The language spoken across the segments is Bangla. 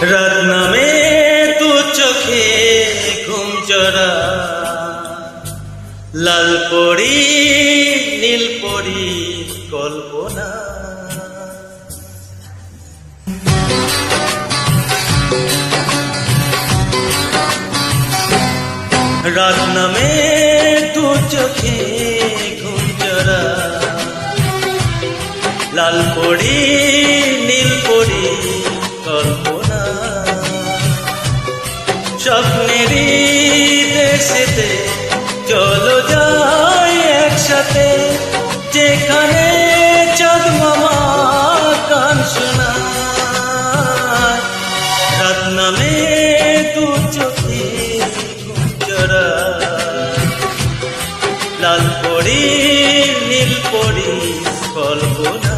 রাত নামে তু চোখে ঘুম চড়া, লাল পরি নীল পরি কল্পনা। রাত নামে তু চোখে ঘুম চড়া, লাল পরি নীল পরি কল্পনা। স্বপ্নেরই দেশেতে চলো যাই একসাথে, যেখানে চাঁদ মামা গান শোনায়। রাত নামে তু চোখে ঘুম চড়া, লাল পরি নীল পরি কল্পনা।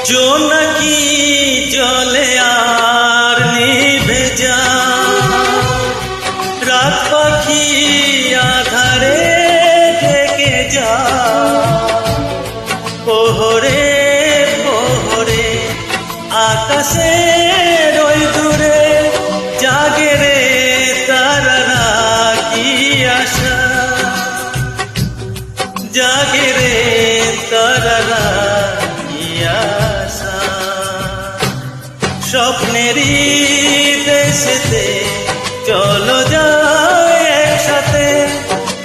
জোনাকি জলে আর নিভে যায়, রাত পাখি আধারে থেকে যায়। পোহরে পোহরে আকাশে ওই দূরে জাগে রে তারারা, কি আশা জাগে রে তারারা। স্বপ্নেরই দেশেতে চলো যাই একসাথে,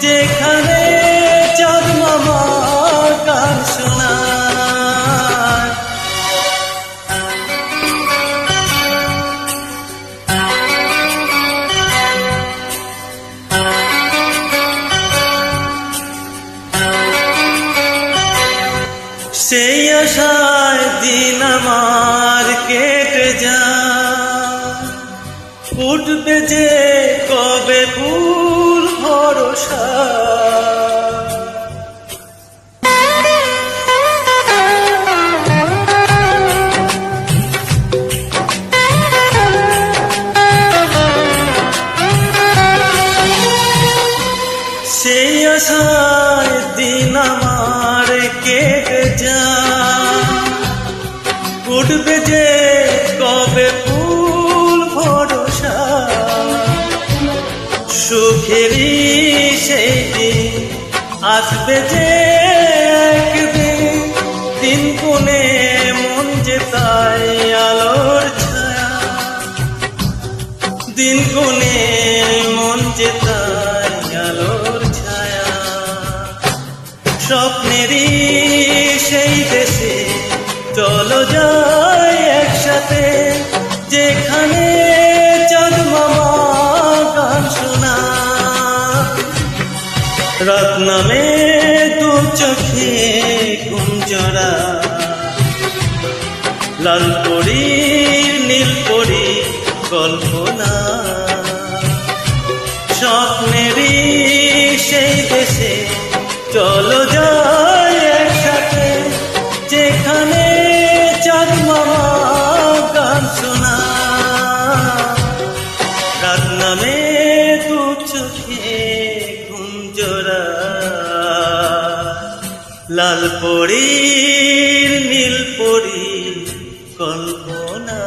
যেখানে চাঁদ মামা গান শোনায়। সেই আশায় দিন আমার কেটে যায়, উঠবে যে কবে ফুল ভরসা। সেই আশায় দিন আমার কেটে যায়, উঠবে যে কবে ফুল ভরসা। সুখেরই সেই দিন আসবে যে একদিন, দিন কোণে মন যে তাই আলোর ছায়া। দিন কোণে মন যে তাই আলোর ছায়া। স্বপ্নেরই সেই দেশে চলো যাই একসাথে, যেখানে চাঁদ মামা গান শোনায়। রাত নামে দু চোখে ঘুম চড়া, লাল পরি নীল পরি কল্পনা। স্বপ্নেরই সেই দেশে চলো যাই একসাথে, যেখানে চাঁদ মামা গান শোনায়। রাত নামে দু চোখে ঘুম চড়া, লাল পরি নীল পরি কল্পনা।